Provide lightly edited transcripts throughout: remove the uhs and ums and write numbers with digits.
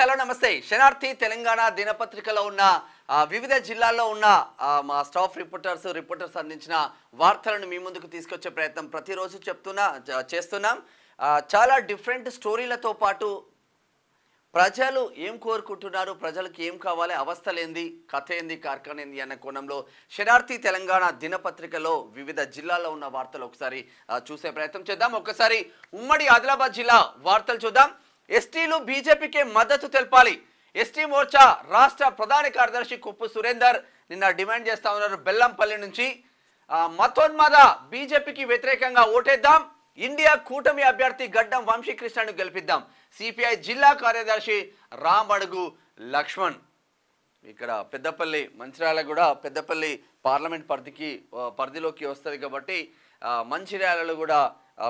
Hello నమస్తే. శనార్థి తెలంగాణ దినపత్రికలో ఉన్న వివిధ జిల్లాల్లో ఉన్న మా స్టాఫ్ రిపోర్టర్స్ అందించిన వార్తలను మీ ముందుకు తీసుకొచ్చే ప్రయత్నం ప్రతిరోజు చేస్తున్నాం. చాలా డిఫరెంట్ స్టోరీలతో పాటు ప్రజలు ఏం కోరుకుంటున్నారు, ప్రజలకు ఏం కావాలి, అవస్థలేంది, కథ ఏంది, కార్ఖాన ఏంది అన్న కోణంలో శనార్థి తెలంగాణ దినపత్రికలో వివిధ జిల్లాల్లో ఉన్న వార్తలు ఒకసారి చూసే ప్రయత్నం చేద్దాం. ఒకసారి ఉమ్మడి ఆదిలాబాద్ జిల్లా వార్తలు చూద్దాం. ఎస్టీలు బీజేపీకి మద్దతు తెలపాలి. ఎస్టీ మోర్చా రాష్ట్ర ప్రధాన కార్యదర్శి కుప్పు సురేందర్ నిన్న డిమాండ్ చేస్తా ఉన్నారు. బెల్లంపల్లి నుంచి మతోన్మాద బీజేపీకి వ్యతిరేకంగా ఓటేద్దాం, ఇండియా కూటమి అభ్యర్థి గడ్డం వంశీకృష్ణను గెలిపిద్దాం. సిపిఐ జిల్లా కార్యదర్శి రామడుగు లక్ష్మణ్. ఇక్కడ పెద్దపల్లి మంచిర్యాల కూడా పెద్దపల్లి పార్లమెంట్ పరిధిలోకి వస్తుంది కాబట్టి మంచిర్యాలలో కూడా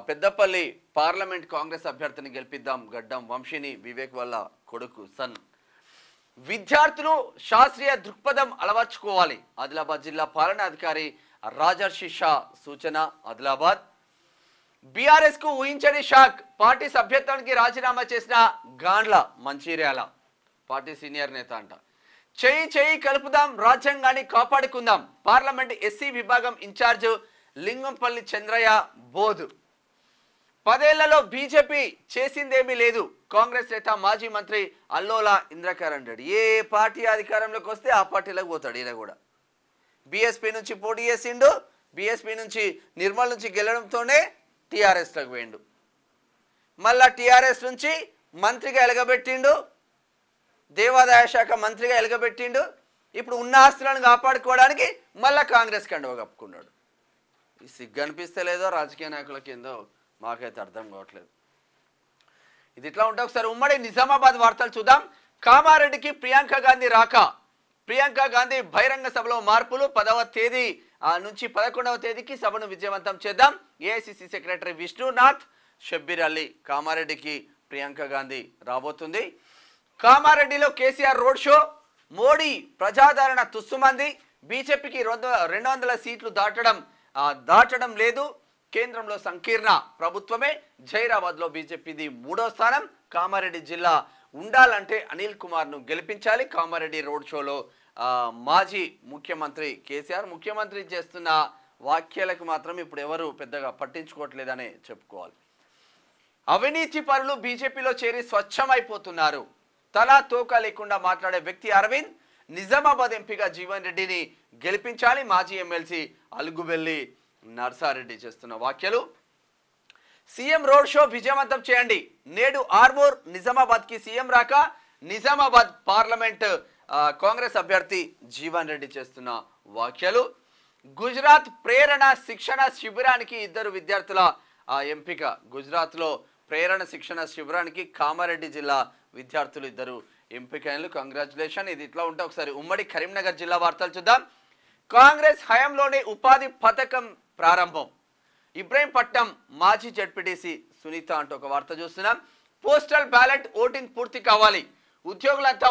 పెద్దపల్లి పార్లమెంట్ కాంగ్రెస్ అభ్యర్థిని గెలిపిద్దాం, గడ్డం వంశీని, వివేక్ వల్ల కొడుకు సన్. విద్యార్థులు శాస్త్రీయ దృక్పథం అలవర్చుకోవాలి. ఆదిలాబాద్ జిల్లా పాలనాధికారి రాజర్షి షా సూచన. ఆదిలాబాద్ బీఆర్ఎస్ కు ఊహించని షాక్. పార్టీ సభ్యత్వానికి రాజీనామా చేసిన గాండ్ల. మంచిర్యాల పార్టీ సీనియర్ నేత అంట. చేయి కలుపుదాం, రాజ్యాంగాన్ని కాపాడుకుందాం. పార్లమెంట్ ఎస్సీ విభాగం ఇన్ఛార్జ్ లింగంపల్లి చంద్రయ్య బోధ్. 10 ఏళ్లలో బీజేపీ చేసిందేమీ లేదు. కాంగ్రెస్ నేత మాజీ మంత్రి అల్లోలా ఇంద్రకరణ్ రెడ్డి. ఏ పార్టీ అధికారంలోకి వస్తే ఆ పార్టీలోకి పోతాడు. ఈయన కూడా బీఎస్పీ నుంచి పోటీ చేసిండు. బీఎస్పీ నుంచి నిర్మల్ నుంచి గెలడంతోనే టీఆర్ఎస్లోకి పోయిండు. మళ్ళా టీఆర్ఎస్ నుంచి మంత్రిగా ఎలగబెట్టిండు, దేవాదాయ శాఖ మంత్రిగా ఎలగబెట్టిండు. ఇప్పుడు ఉన్న ఆస్తులను కాపాడుకోవడానికి మళ్ళా కాంగ్రెస్ కండువ కప్పుకున్నాడు. ఈ సిగ్గు అనిపిస్తలేదో రాజకీయ నాయకులకి ఏందో మాకైతే అర్థం కావట్లేదు. ఇది ఇట్లా ఉంటే ఒకసారి ఉమ్మడి నిజామాబాద్ వార్తలు చూద్దాం. కామారెడ్డికి ప్రియాంక గాంధీ రాక. ప్రియాంక గాంధీ బహిరంగ సభలో మార్పులు. 10వ తేదీ నుంచి 11వ తేదీకి సభను విజయవంతం చేద్దాం. AICC secretary Vishnunath Shabbir Ali. కామారెడ్డికి ప్రియాంక గాంధీ రాబోతుంది. కామారెడ్డిలో కేసీఆర్ రోడ్ షో. మోడీ ప్రజాదరణ తుస్సుమంది. బీజేపీకి 200 సీట్లు దాటడం లేదు. కేంద్రంలో సంకీర్ణ ప్రభుత్వమే. జైరాబాద్లో బీజేపీది 3వ స్థానం. కామారెడ్డి జిల్లా ఉండాలంటే అనిల్ కుమార్ను గెలిపించాలి. కామారెడ్డి రోడ్ షోలో మాజీ ముఖ్యమంత్రి కేసీఆర్. ముఖ్యమంత్రి చేస్తున్న వ్యాఖ్యలకు మాత్రం ఇప్పుడు ఎవరు పెద్దగా పట్టించుకోవట్లేదనే చెప్పుకోవాలి. అవినీతి పరులు బీజేపీలో చేరి స్వచ్ఛమైపోతున్నారు. తలా తోక లేకుండా మాట్లాడే వ్యక్తి అరవింద్. నిజామాబాద్ ఎంపీగా జీవన్ రెడ్డిని గెలిపించాలి. మాజీ ఎమ్మెల్సీ అలుగుబెల్లి నర్సారెడ్డి చేస్తున్న వ్యాఖ్యలు. సీఎం రోడ్ షో విజయవంతం చేయండి. నేడు ఆర్మూర్ నిజామాబాద్కి సీఎం రాక. నిజామాబాద్ పార్లమెంట్ కాంగ్రెస్ అభ్యర్థి జీవన్ రెడ్డి చేస్తున్న వ్యాఖ్యలు. గుజరాత్ ప్రేరణ శిక్షణ శిబిరానికి 2 విద్యార్థుల ఎంపిక. గుజరాత్లో ప్రేరణ శిక్షణ శిబిరానికి కామారెడ్డి జిల్లా విద్యార్థులు 2 ఎంపికలు. కంగ్రాచులేషన్. ఇది ఇట్లా ఉంటే ఒకసారి ఉమ్మడి కరీంనగర్ జిల్లా వార్తలు చూద్దాం. కాంగ్రెస్ హయాంలోనే ఉపాధి పథకం ప్రారంభం. ఇబ్రహీంపట్నం మాజీ జడ్పీటీసీ సునీత అంటూ ఒక వార్త చూస్తున్నాం. పోస్టల్ బ్యాలెట్ ఓటింగ్ పూర్తి కావాలి. ఉద్యోగులంతా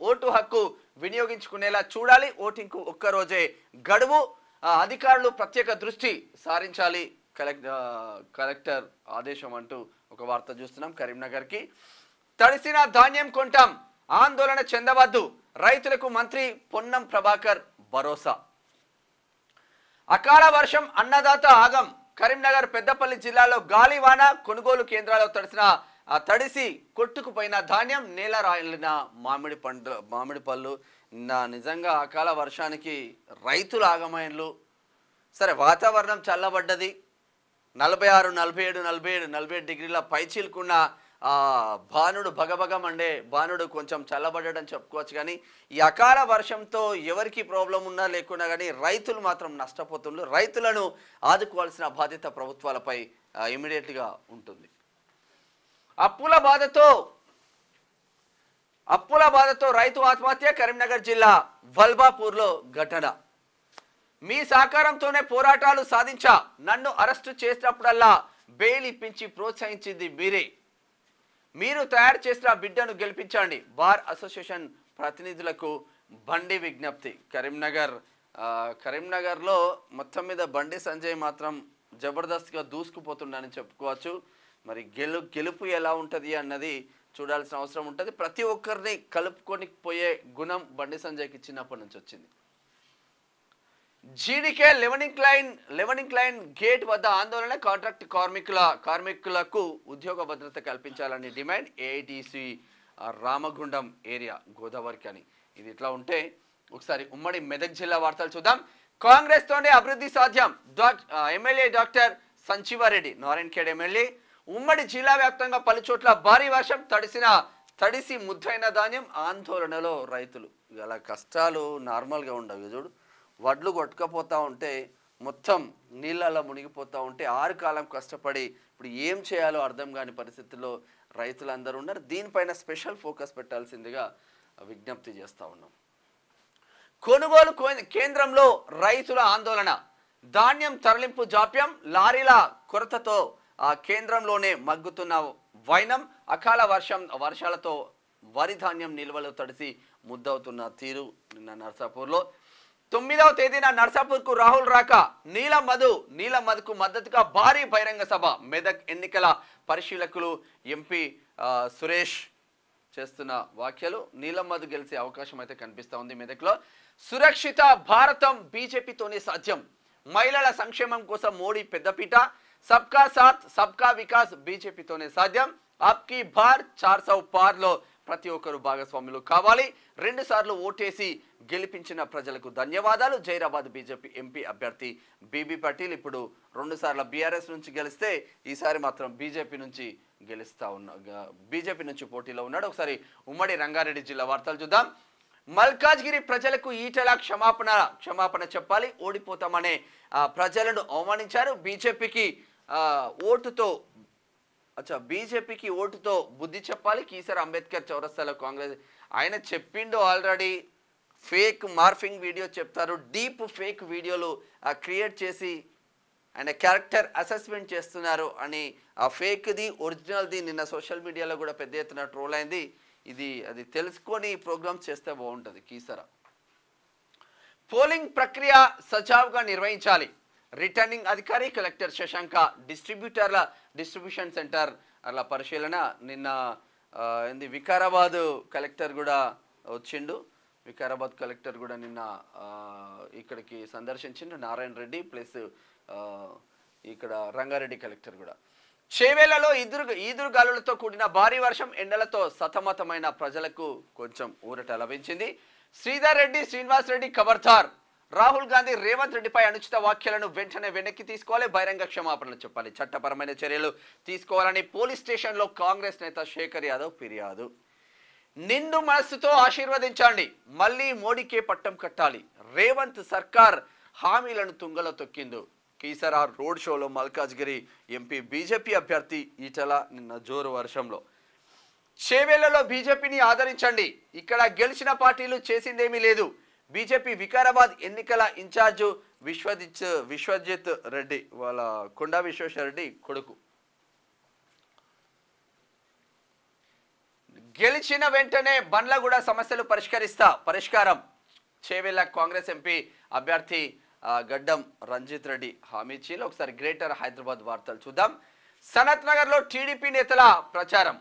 ఓటు హక్కు వినియోగించుకునేలా చూడాలి. ఓటింగ్కు ఒక్కరోజే గడువు. అధికారులు ప్రత్యేక దృష్టి సారించాలి. కలెక్టర్ ఆదేశం అంటూ ఒక వార్త చూస్తున్నాం. కరీంనగర్కి తడిసిన ధాన్యం కొంటాం, ఆందోళన చెందవద్దు. రైతులకు మంత్రి పొన్నం ప్రభాకర్ భరోసా. అకాల వర్షం అన్నదాత ఆగం. కరీంనగర్ పెద్దపల్లి జిల్లాలో గాలివాన. కొనుగోలు కేంద్రాల్లో తడిసి కొట్టుకుపోయిన ధాన్యం, నేల రాలిన మామిడి పళ్ళు. నిజంగా అకాల వర్షానికి రైతులు ఆగమైనలు. సరే, వాతావరణం చల్లబడ్డది. 46, 47, 48 డిగ్రీల పైచీలుకున్న భానుడు భగభగం అంటే భానుడు కొంచెం చల్లబడ్డని చెప్పుకోవచ్చు. కానీ ఈ అకాల వర్షంతో ఎవరికి ప్రాబ్లం ఉన్నా లేకున్నా కానీ రైతులు మాత్రం నష్టపోతున్నారు. రైతులను ఆదుకోవాల్సిన బాధ్యత ప్రభుత్వాలపై ఇమీడియట్గా ఉంటుంది. అప్పుల బాధతో రైతు ఆత్మహత్య. కరీంనగర్ జిల్లా వల్బాపూర్లో ఘటన. మీ సహకారంతోనే పోరాటాలు సాధించా. నన్ను అరెస్టు చేసినప్పుడల్లా బెయిల్ ఇప్పించి ప్రోత్సహించింది మీరే. మీరు తయారు చేసిన బిడ్డను గెలిపించండి. బార్ అసోసియేషన్ ప్రతినిధులకు బండి విజ్ఞప్తి. కరీంనగర్లో మొత్తం మీద బండి సంజయ్ మాత్రం జబర్దస్త్గా దూసుకుపోతుండని చెప్పుకోవచ్చు. మరి గెలుపు ఎలా ఉంటుంది అన్నది చూడాల్సిన అవసరం ఉంటుంది. ప్రతి ఒక్కరిని కలుపుకొని పోయే గుణం బండి సంజయ్కి చిన్నప్పటి నుంచి వచ్చింది. జీడీకే లెవెనింగ్ లైన్ గేట్ వద్ద ఆందోళన, కాంట్రాక్ట్ కార్మికులకు ఉద్యోగ భద్రత కల్పించాలని డిమాండ్. ఏఐటీసీ రామగుండం ఏరియా గోదావరికి అని. ఇది ఇట్లా ఉంటే ఒకసారి ఉమ్మడి మెదక్ జిల్లా వార్తలు చూద్దాం. కాంగ్రెస్ తోనే అభివృద్ధి సాధ్యం. MLA doctor Sanjeeva Reddy Narayankhed MLA. ఉమ్మడి జిల్లా వ్యాప్తంగా పలు చోట్ల భారీ వర్షం, తడిసి ముద్దైన ధాన్యం, ఆందోళనలో రైతులు. ఇలా కష్టాలు నార్మల్గా ఉండవు. చూడు, వడ్లు కొట్టుకపోతూ ఉంటే మొత్తం నీళ్ళల్లో మునిగిపోతూ ఉంటే 6 కాలం కష్టపడి ఇప్పుడు ఏం చేయాలో అర్థం కాని పరిస్థితుల్లో రైతులందరూ ఉన్నారు. దీనిపైన స్పెషల్ ఫోకస్ పెట్టాల్సిందిగా విజ్ఞప్తి చేస్తూ ఉన్నాం. కొనుగోలు కేంద్రంలో రైతుల ఆందోళన, ధాన్యం తరలింపు జాప్యం, లారీల కొరతతో కేంద్రంలోనే మగ్గుతున్న వైనం, అకాల వర్షాలతో వరి ధాన్యం నిల్వలు తడిసి ముద్దవుతున్న తీరు. నిన్న నర్సాపూర్లో 9వ తేదీన నర్సాపూర్కు రాహుల్ రాక, నీలం మధుకు మద్దతుగా భారీ బహిరంగ సభ. మెదక్ ఎన్నికల పరిశీలకులు ఎంపీ సురేష్ చేస్తున్న వ్యాఖ్యలు. నీలం మధు గెలిచే అవకాశం అయితే కనిపిస్తూ ఉంది మెదక్లో. సురక్షిత భారతం బీజేపీతోనే సాధ్యం, మహిళల సంక్షేమం కోసం మోడీ పెద్దపీట, సబ్కా సాత్ సబ్కా వికాస్ బీజేపీతోనే సాధ్యం, ఆప్కి బార్ 400 పార్లో ప్రతి ఒక్కరు భాగస్వాములు కావాలి, 2 సార్లు ఓటేసి గెలిపించిన ప్రజలకు ధన్యవాదాలు. జైరాబాద్ బీజేపీ ఎంపీ అభ్యర్థి బీబీ పటేల్ ఇప్పుడు 2 సార్లు బీఆర్ఎస్ నుంచి గెలిస్తే ఈసారి మాత్రం బీజేపీ నుంచి పోటీలో ఉన్నాడు. ఒకసారి ఉమ్మడి రంగారెడ్డి జిల్లా వార్తలు చూద్దాం. మల్కాజ్గిరి ప్రజలకు ఈటెల క్షమాపణ చెప్పాలి, ఓడిపోతామనే ప్రజలను అవమానించారు. బీజేపీకి ఓటుతో బుద్ధి చెప్పాలి. కీసర అంబేద్కర్ చౌరస్తాలో కాంగ్రెస్ ఆయన చెప్పిండు ఆల్రెడీ. ఫేక్ మార్ఫింగ్ వీడియో చెప్తారు, డీప్ ఫేక్ వీడియోలు క్రియేట్ చేసి ఆయన క్యారెక్టర్ అసెస్మెంట్ చేస్తున్నారు అని. ఆ ఫేక్ది ఒరిజినల్ది నిన్న సోషల్ మీడియాలో కూడా పెద్ద ఎత్తున ట్రోల్ అయింది. అది తెలుసుకొని ప్రోగ్రామ్స్ చేస్తే బాగుంటుంది. కీసర పోలింగ్ ప్రక్రియ సజావుగా నిర్వహించాలి. రిటర్నింగ్ అధికారి కలెక్టర్ శశాంక డిస్ట్రిబ్యూషన్ సెంటర్ అలా పరిశీలన. నిన్న వికారాబాద్ కలెక్టర్ కూడా వచ్చిండు. వికారాబాద్ కలెక్టర్ కూడా నిన్న ఇక్కడికి సందర్శించిండు. నారాయణ రెడ్డి ప్లస్ ఇక్కడ రంగారెడ్డి కలెక్టర్ కూడా. చేవేళ్లలో ఈదురుగాలులతో కూడిన భారీ వర్షం, ఎండలతో సతమతమైన ప్రజలకు కొంచెం ఊరట లభించింది. శ్రీధర్ రెడ్డి, శ్రీనివాస్ రెడ్డి ఖబర్దార్. రాహుల్ గాంధీ రేవంత్ రెడ్డిపై అనుచిత వ్యాఖ్యలను వెంటనే వెనక్కి తీసుకోవాలి, బహిరంగ క్షమాపణలు చెప్పాలి, చట్టపరమైన చర్యలు తీసుకోవాలని పోలీస్ స్టేషన్లో కాంగ్రెస్ నేత శేఖర్ యాదవ్ ఫిర్యాదు. నిండు మనస్సుతో ఆశీర్వదించండి, మళ్ళీ మోడీకే పట్టం కట్టాలి, రేవంత్ సర్కార్ హామీలను తుంగలో తొక్కింది. కీసరా రోడ్ షోలో మల్కాజ్గిరి ఎంపీ బీజేపీ అభ్యర్థి ఈటల నిన్న జోరు వర్షంలో. చేవేళ్లలో బీజేపీని ఆదరించండి, ఇక్కడ గెలిచిన పార్టీలు చేసిందేమీ లేదు. బీజేపీ వికారాబాద్ ఎన్నికల ఇన్ఛార్జు విశ్వజిత్ రెడ్డి వాళ్ళ కొండా విశ్వేశ్వర రెడ్డి కొడుకు. గెలిచిన వెంటనే బండ్లగూడ సమస్యలు పరిష్కారం. చేవేళ్ల కాంగ్రెస్ ఎంపీ అభ్యర్థి గడ్డం రంజిత్ రెడ్డి హామీ ఇచ్చింది. ఒకసారి గ్రేటర్ హైదరాబాద్ వార్తలు చూద్దాం. సనత్ నగర్లో టీడీపీ నేతల ప్రచారం.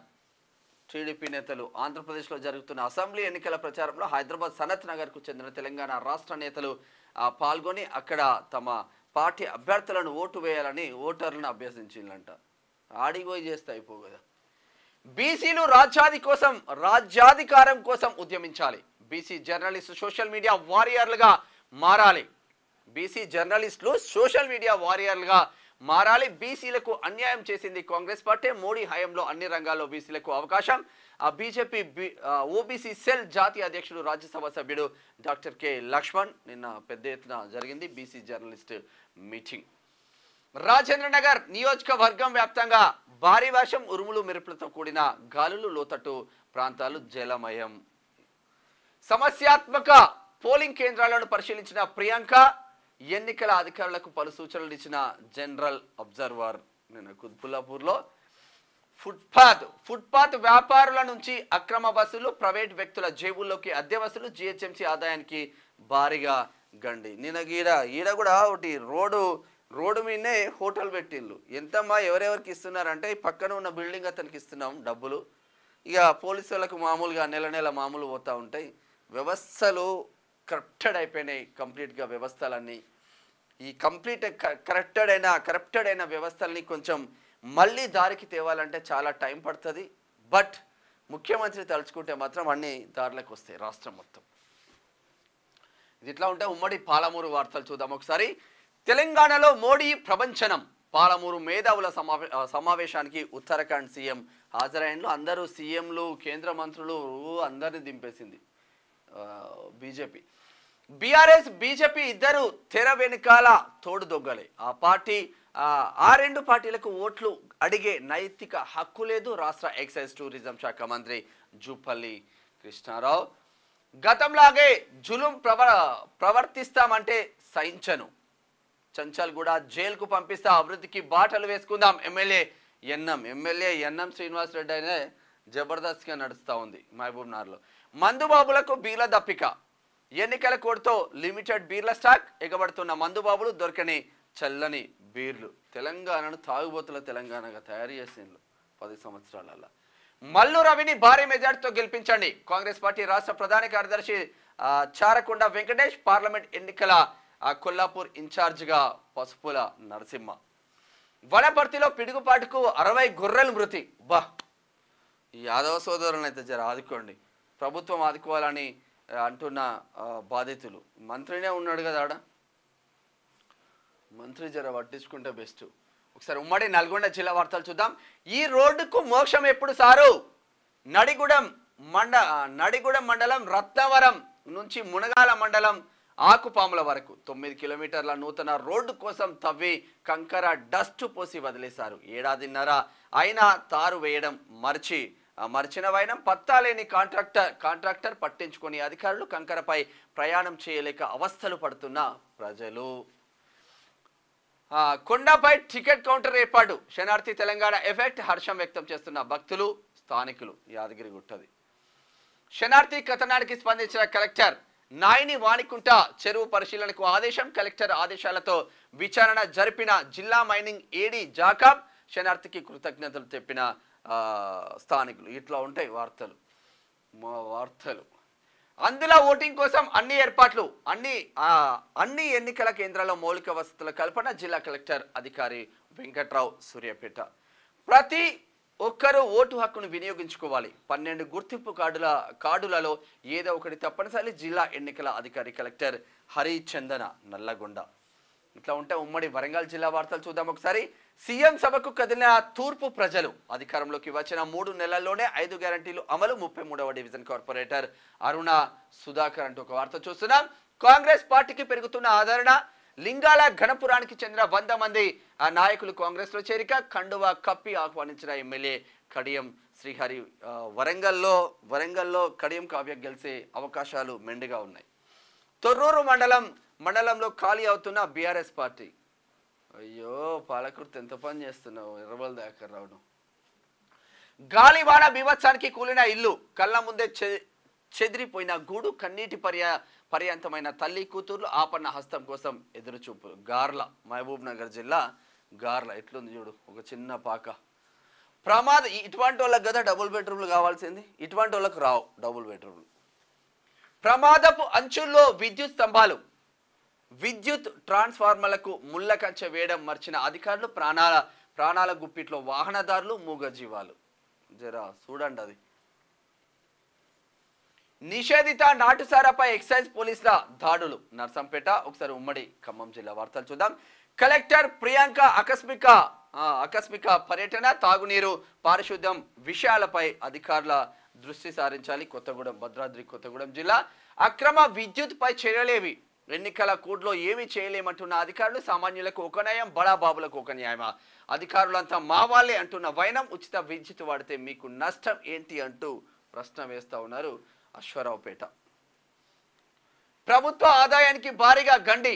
టీడీపీ నేతలు ఆంధ్రప్రదేశ్లో జరుగుతున్న అసెంబ్లీ ఎన్నికల ప్రచారంలో హైదరాబాద్ సనత్ నగర్కు చెందిన తెలంగాణ రాష్ట్ర నేతలు పాల్గొని అక్కడ తమ పార్టీ అభ్యర్థులను ఓటు వేయాలని ఓటర్లను అభ్యసించిందంట. ఆడిపోయి చేస్తే అయిపో కదా. బీసీలు రాజ్యాధికారం కోసం ఉద్యమించాలి. బీసీ జర్నలిస్టు సోషల్ మీడియా వారియర్లుగా మారాలి. బీసీలకు అన్యాయం చేసింది కాంగ్రెస్ పార్టీ. మోడీ హయాంలో అన్ని రంగాల్లో బీసీలకు అవకాశం. బీజేపీ ఓబీసీ సెల్ జాతీయ అధ్యక్షుడు రాజ్యసభ సభ్యుడు డాక్టర్ కె లక్ష్మణ్ నిన్న పెద్ద ఎత్తున జరిగింది BC journalist meeting. Rajendra Nagar నియోజకవర్గం వ్యాప్తంగా భారీ వర్షం, ఉరుములు మెరుపులతో కూడిన గాలులు, లోతట్టు ప్రాంతాలు జలమయం. సమస్యాత్మక పోలింగ్ కేంద్రాలను పరిశీలించిన ప్రియాంక, ఎన్నికల అధికారులకు పలు సూచనలు ఇచ్చిన జనరల్ అబ్జర్వర్. నిన్న కుత్బుల్లాపూర్లో ఫుట్పాత్ వ్యాపారుల నుంచి అక్రమ వసూలు, ప్రైవేట్ వ్యక్తుల జేబుల్లోకి అద్దె వసూలు, జిహెచ్ఎంసీ ఆదాయానికి భారీగా గండి. నిన్న ఈడ కూడా ఒకటి రోడ్డు మీదనే హోటల్ పెట్టిండ్రు. ఎంతమ్మా ఎవరెవరికి ఇస్తున్నారంటే పక్కన ఉన్న బిల్డింగ్ అతనికి ఇస్తున్నాం డబ్బులు, ఇక పోలీసు వాళ్ళకు మామూలుగా నెల నెల మామూలు పోతూ ఉంటాయి. వ్యవస్థలు కరప్టెడ్ అయిపోయినాయి కంప్లీట్గా వ్యవస్థలన్నీ. ఈ కరప్టెడ్ అయిన వ్యవస్థల్ని కొంచెం మళ్ళీ దారికి తేవాలంటే చాలా టైం పడుతుంది. బట్ ముఖ్యమంత్రి తలుచుకుంటే మాత్రం అన్ని దారిలోకి వస్తాయి రాష్ట్రం మొత్తం. ఇది ఇట్లా ఉంటే ఉమ్మడి పాలమూరు వార్తలు చూద్దాం ఒకసారి. తెలంగాణలో మోడీ ప్రపంచనం. పాలమూరు మేధావుల సమావేశానికి ఉత్తరాఖండ్ సీఎం హాజరైన అందరూ సీఎంలు కేంద్ర మంత్రులు అందరినీ దింపేసింది బీజేపీ. బీఆర్ఎస్ బీజేపీ ఇద్దరు తెర వెనుకాల తోడు దొగ్గలే. ఆ రెండు పార్టీలకు ఓట్లు అడిగే నైతిక హక్కు లేదు. రాష్ట్ర ఎక్సైజ్ టూరిజం శాఖ మంత్రి జూపల్లి కృష్ణారావు గతంలాగే జులుం ప్రవర్తిస్తామంటే సహించను. చంచల్ కూడా జైలుకు పంపిస్తా, అభివృద్ధికి బాటలు వేసుకుందాం. ఎమ్మెల్యే ఎన్ఎం శ్రీనివాస్ రెడ్డి అయినా జబర్దస్త్గా నడుస్తూ ఉంది మహబూబ్నగర్లో. మందుబాబులకు బీర్ల దప్పిక. ఎన్నికల కోడ్తో లిమిటెడ్ బీర్ల స్టాక్. ఎగబడుతున్న మందుబాబులు దొరకని చల్లని బీర్లు. తెలంగాణను తాగుబోతుల తెలంగాణగా తయారు చేసిండ్రు 10 సంవత్సరాలలో. మల్లు రవిని భారీ మెజార్టీతో గెలిపించండి. కాంగ్రెస్ పార్టీ రాష్ట్ర ప్రధాన కార్యదర్శి చారకొండ వెంకటేష్. పార్లమెంట్ ఎన్నికల కొల్లాపూర్ ఇన్ఛార్జిగా పసుపుల నరసింహ. వనపర్తిలో పిడుగుపాటుకు 60 గొర్రెలు మృతి. ఈ యాదవ సోదరులను అయితే జర ఆదుకోండి, ప్రభుత్వం ఆదుకోవాలని అంటున్న బాధితులు. మంత్రినే ఉన్నాడు కదా ఆడ, మంత్రి జర పట్టించుకుంటే బెస్ట్. ఒకసారి ఉమ్మడి నల్గొండ జిల్లా వార్తలు చూద్దాం. ఈ రోడ్డుకు మోక్షం ఎప్పుడు సారు? నడిగూడెం మండలం రత్నవరం నుంచి మునగాల మండలం ఆకుపాముల వరకు 9 కిలోమీటర్ల నూతన రోడ్డు కోసం తవ్వి కంకర డస్ట్ పోసి వదిలేశారు. ఏడాదిన్నర అయినా తారు వేయడం మర్చిన వైనం. పత్తాలేని కాంట్రాక్టర్ పట్టించుకొని అధికారులు. కంకరపై ప్రయాణం చేయలేక అవస్థలు పడుతున్న ప్రజలు. కొండపై టికెట్ కౌంటర్ ఏర్పాటు. శనార్థి తెలంగాణ ఎఫెక్ట్. హర్షం వ్యక్తం చేస్తున్న భక్తులు స్థానికులు. యాదగిరి గుట్టది. శనార్థి కథనానికి స్పందించిన కలెక్టర్. నాయని వాణికుంట చెరువు పరిశీలనకు ఆదేశం. కలెక్టర్ ఆదేశాలతో విచారణ జరిపిన జిల్లా మైనింగ్ ఏడీ జాకబ్. శనార్థికి కృతజ్ఞతలు తెప్పిన స్థానికులు. ఇట్లా ఉంటాయి వార్తలు. అందులో ఓటింగ్ కోసం అన్ని ఏర్పాట్లు. అన్ని ఎన్నికల కేంద్రాల్లో మౌలిక వసతుల కల్పన. జిల్లా కలెక్టర్ అధికారి వెంకట్రావు సూర్యాపేట. ప్రతి ఒక్కరూ ఓటు హక్కును వినియోగించుకోవాలి. 12 గుర్తింపు కార్డులలో ఏదో ఒకటి తప్పనిసరి. జిల్లా ఎన్నికల అధికారి కలెక్టర్ హరిచందన నల్లగొండ. ఇట్లా ఉంటే ఉమ్మడి వరంగల్ జిల్లా వార్తలు చూద్దాం ఒకసారి. సీఎం సభకు కదిలిన తూర్పు ప్రజలు. అధికారంలోకి వచ్చిన 3 నెలల్లోనే 5 గ్యారంటీలు అమలు. 33వ డివిజన్ కార్పొరేటర్ అరుణ సుధాకర్ అంటూ ఒక వార్త చూస్తున్నాం. కాంగ్రెస్ పార్టీకి పెరుగుతున్న ఆదరణ. లింగాల ఘనపురానికి చెందిన 100 మంది నాయకులు కాంగ్రెస్ లో చేరిక. కండువా కప్పి ఆహ్వానించిన ఎమ్మెల్యే కడియం శ్రీహరి. వరంగల్లో కడియం కావ్య గెలిచే అవకాశాలు మెండుగా ఉన్నాయి. తొర్రూరు మండలంలో ఖాళీ అవుతున్న బీఆర్ఎస్ పార్టీ. అయ్యో పాలకుర్తి ఎంత పని చేస్తున్నావు, ఎర్రబల్ దాకా రావడం. గాలివాన బీభత్సానికి కూలిన ఇల్లు. కళ్ళ ముందే చెదిరిపోయిన గూడు. కన్నీటి పర్యంతమైన తల్లి కూతుర్లు. ఆపన్న హస్తం కోసం ఎదురుచూపులు. గార్ల మహబూబ్ నగర్ జిల్లా గార్ల. ఎట్లుంది చూడు, ఒక చిన్న పాక. ఇటువంటి వాళ్ళకి కదా డబుల్ బెడ్రూమ్లు కావాల్సింది. ఇటువంటి వాళ్ళకు రావు డబుల్ బెడ్రూమ్లు. ప్రమాదపు అంచుల్లో విద్యుత్ స్తంభాలు. విద్యుత్ ట్రాన్స్ఫార్మర్లకు ముళ్ళ కంచె వేయడం మర్చిన అధికారులు. ప్రాణాల గుప్పిట్లో వాహనదారులు, మూగజీవాలు. జరా చూడండి అది. నిషేధిత నాటుసారాపై ఎక్సైజ్ పోలీసుల దాడులు. నర్సంపేట. ఒకసారి ఉమ్మడి ఖమ్మం జిల్లా వార్తలు చూద్దాం. కలెక్టర్ ప్రియాంక ఆకస్మిక పర్యటన. తాగునీరు, పారిశుద్ధ్యం విషయాలపై అధికారుల దృష్టి సారించాలి. భద్రాద్రి కొత్తగూడెం జిల్లా. అక్రమ విద్యుత్ పై చర్యలేవి. ఎన్నికల కోడ్లో ఏమీ చేయలేమంటున్న అధికారులు. సామాన్యులకు ఒక న్యాయం, బడాబాబులకు ఒక న్యాయమా? అధికారులంతా మా వాళ్ళే అంటున్న వైనం. ఉచిత విద్యుత్ వాడితే మీకు నష్టం ఏంటి అంటూ ప్రశ్న వేస్తా ఉన్నారు అశ్వరావుపేట. ప్రభుత్వ ఆదాయానికి భారీగా గండి.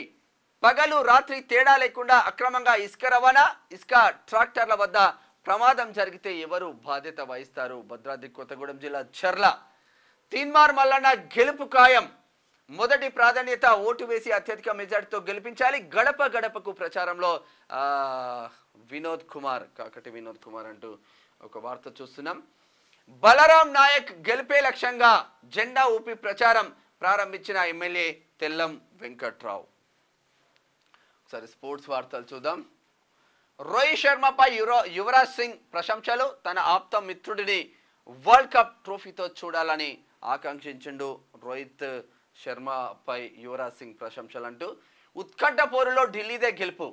పగలు రాత్రి తేడా లేకుండా అక్రమంగా ఇసుక రవాణా. ఇసుక ట్రాక్టర్ల వద్ద ప్రమాదం జరిగితే ఎవరు బాధ్యత వహిస్తారు? భద్రాద్రి కొత్తగూడెం జిల్లా చర్ల. తీన్మార్ మల్లన్న గెలుపు ఖాయం. మొదటి ప్రాధాన్యత ఓటు వేసి అత్యధిక మెజార్టీతో గెలిపించాలి. గడప గడపకు ప్రచారంలో కాకటి వినోద్ కుమార్ అంటూ ఒక వార్త చూస్తున్నాం. బలరాం నాయక్ గెలిపే లక్ష్యంగా జెండా ఊపి ప్రచారం ప్రారంభించిన ఎమ్మెల్యే తెల్లం వెంకట్రావు. ఒకసారి స్పోర్ట్స్ వార్తలు చూద్దాం. రోహిత్ శర్మపై యువరాజ్ సింగ్ ప్రశంసలు. తన ఆప్త మిత్రుడిని వరల్డ్ కప్ ట్రోఫీతో చూడాలని ఆకాంక్షించిండు. రోహిత్ శర్మపై యువరాజ్ సింగ్ ప్రశంసలు అంటూ. ఉత్కంఠ పోరులో ఢిల్లీదే గెలుపు.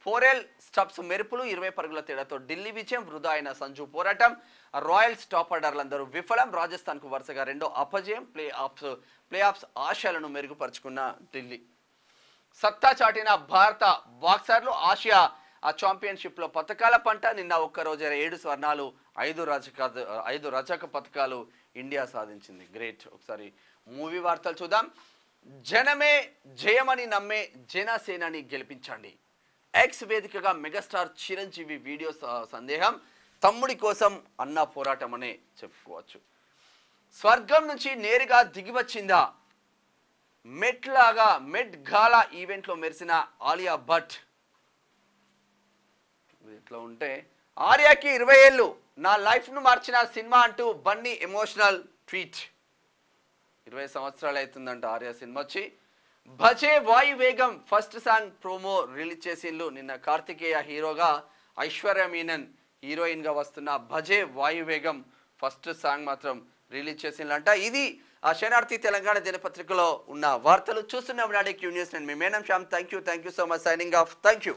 4L స్టబ్స్ మెరుపులు. 20 పరుగుల తేడాతో ఢిల్లీ విజయం. వృధా అయిన సంజు పోరాటం. రాయల్స్ టాప్ ఆర్డర్లందరూ విఫలం. రాజస్థాన్కు వరుసగా రెండో అపజయం. ప్లే ఆఫ్స్ ఆశయాలను మెరుగుపరుచుకున్న ఢిల్లీ. సత్తా చాటిన భారత బాక్సర్లు. ఆసియా ఛాంపియన్షిప్లో పథకాల పంట. నిన్న ఒక్కరోజు 7 స్వర్ణాలు 5 రజక పథకాలు ఇండియా సాధించింది. గ్రేట్. ఒకసారి మూవీ వార్తలు చూద్దాం. జనమే జయమని నమ్మే జనసేనని గెలిపించండి. ఎక్స్ వేదికగా మెగాస్టార్ చిరంజీవి వీడియో సందేహం. తమ్ముడి కోసం అన్న పోరాటం అనే చెప్పుకోవచ్చు. స్వర్గం నుంచి నేరుగా దిగివచ్చిందా? మెట్ గాలా ఈవెంట్లో మెరిసిన ఆలియా భట్. ఇట్లా ఉంటే ఆర్యాకి 20 ఏళ్ళు, నా లైఫ్ను మార్చిన సినిమా అంటూ బన్నీ ఎమోషనల్ ట్వీట్. 20 సంవత్సరాలు అవుతుందంట ఆర్య సినిమా వచ్చి. భజే వాయు వేగం ఫస్ట్ సాంగ్ ప్రోమో రిలీజ్ చేసిండ్రు. నిన్న కార్తికేయ హీరోగా, ఐశ్వర్య మీనన్ హీరోయిన్గా వస్తున్న భజే వాయు వేగం ఫస్ట్ సాంగ్ మాత్రం రిలీజ్ చేసిండ్రంట. ఇది ఆ శనార్థి తెలంగాణ దినపత్రికలో ఉన్న వార్తలు. చూస్తున్నాం నాడే క్యూ న్యూస్. నేను మీ Menam Shyam. Thank you so much. Signing off. Thank you.